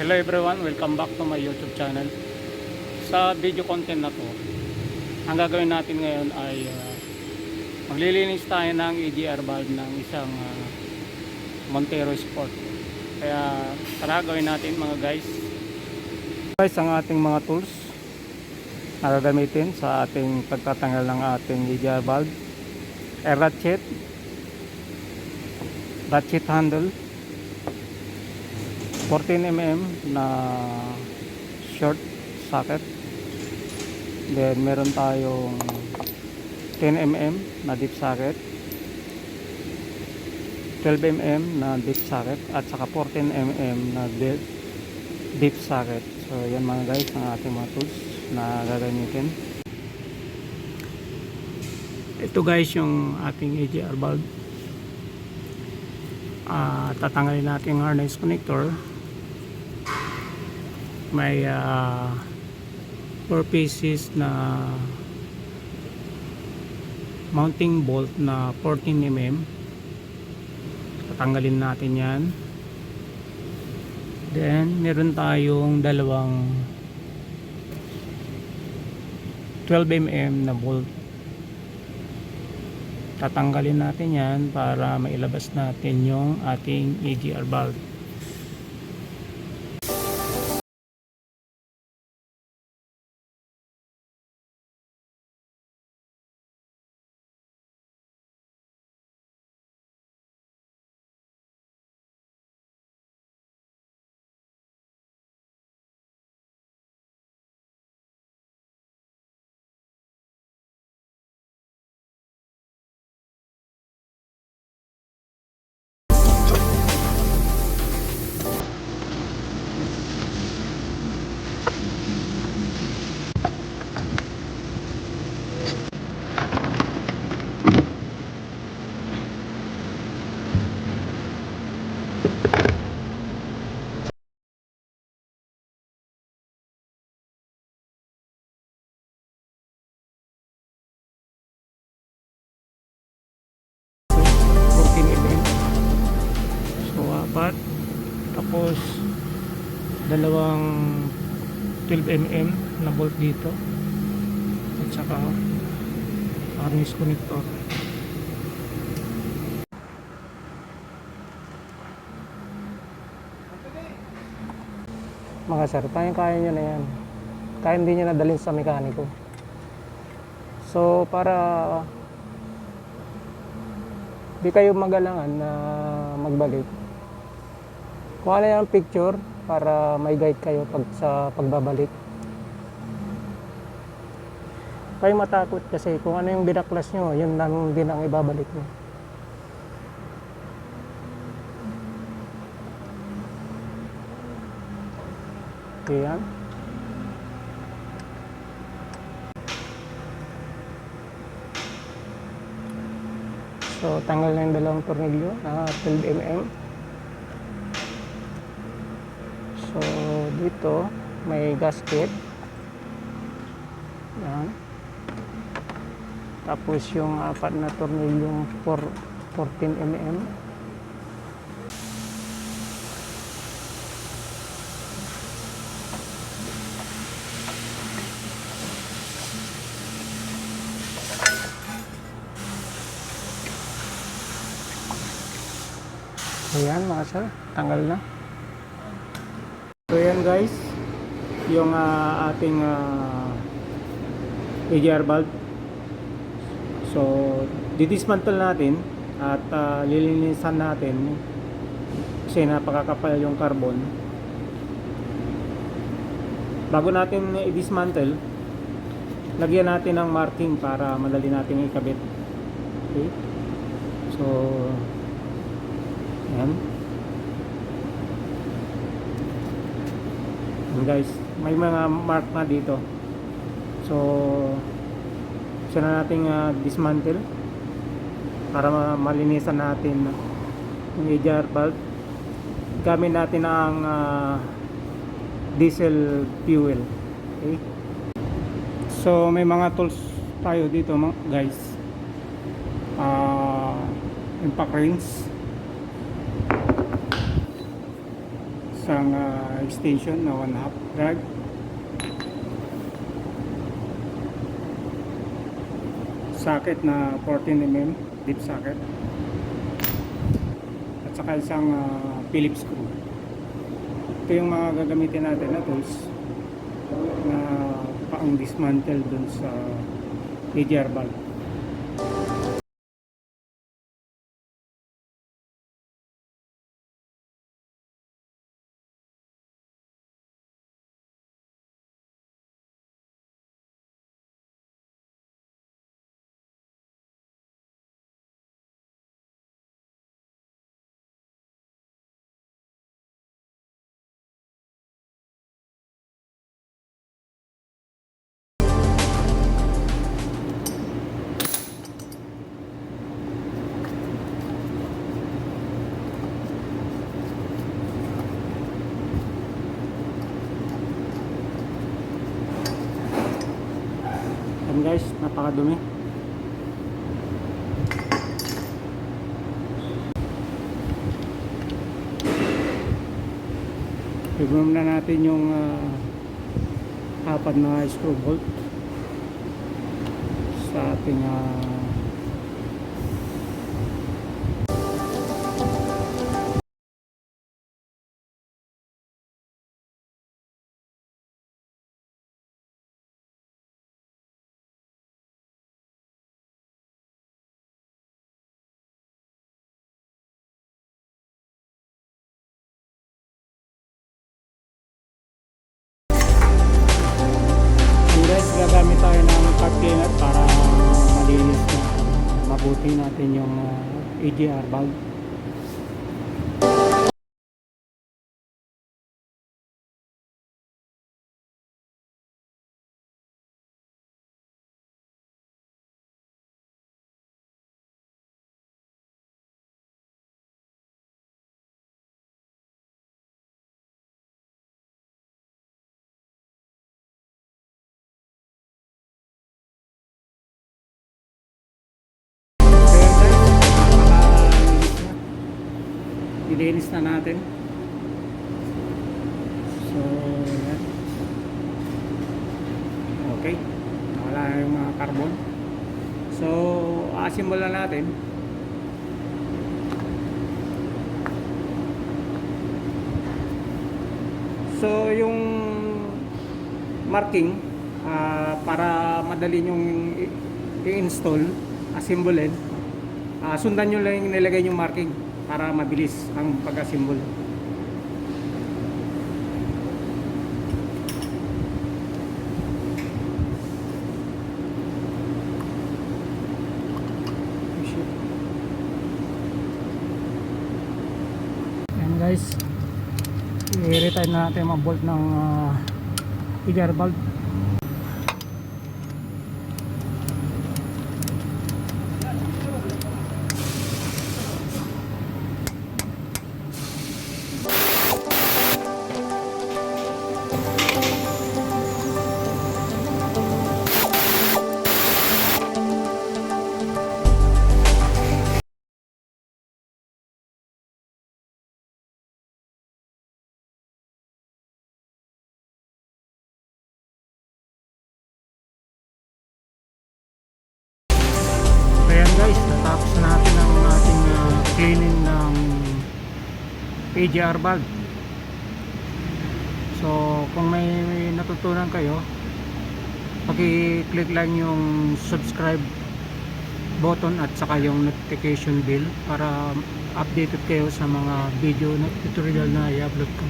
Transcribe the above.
Hello everyone, welcome back to my YouTube channel. Sa video content na to, ang gagawin natin ngayon ay maglilinis tayo ng EGR valve ng isang Montero Sport. Kaya tara gawin natin mga guys. Guys, ang ating mga tools na gagamitin sa ating pagtatanggal ng ating EGR valve: ratchet handle, 14mm na short socket, then meron tayong 10mm na deep socket, 12mm na deep socket, at saka 14mm na deep socket. So yan mga guys ang ating mga tools na gagamitin. Ito guys yung ating EGR valve. Tatanggalin natin yung harness connector. May 4 pieces na mounting bolt na 14mm. Tatanggalin natin yan. Then meron tayong dalawang 12mm na bolt. Tatanggalin natin yan para mailabas natin yung ating EGR valve. Apat, tapos dalawang 12mm na bolt dito, at saka harness connector. Mga sir, kaya nyo na yan, kaya hindi nyo nadalhin sa mekaniko. So para di kayo magalangan na magbalik, kuha na yung picture para may guide kayo sa pagbabalik. Kayo matakot kasi kung ano yung binaklas nyo, yun lang din ang ibabalik nyo. Ayan. So tanggal na yung dalawang tornilyo na 12mm. So dito may gasket. Yan. Tapos yung apat na tornilyong 14mm. Ayan mga sir, tanggal na. So yan guys, yung ating EGR valve. So didismantle natin at lilinisan natin kasi napakakapal yung carbon. Bago natin i-dismantle, lagyan natin ng marking para madali natin ikabit. Okay? So yan. And guys, may mga mark na dito. So siya na nating dismantle para malinisan natin yung EGR valve. Gamit natin ang diesel fuel. Okay? So may mga tools tayo dito guys. Impact rings, isang extension na 1/2 drive, socket na 14 mm deep socket, at saka isang Phillips screw. Ito yung mga gagamitin natin na tools na pang dismantle dun sa ADR valve. Yan guys, napakadumi. Remove na natin yung apat na screw bolt sa ating gagamit tayo ng pipe cleaner para malinis na mabuti natin yung ADR valve. Nilinis na natin. So, yan. Okay. Nawala na yung mga carbon. So, assemble na natin. So, yung marking, para madali yung i-install, assemblein, sundan nyo lang yung nilagay yung marking para mabilis ang pag-assemble. Ayan guys, i-retire na natin mga bolt ng ADR valve. Ayan guys, natapos na natin ang ating cleaning ng ADR valve. So kung may natutunan kayo, paki-click lang yung subscribe button at saka yung notification bell para updated kayo sa mga video na tutorial na i-upload ko.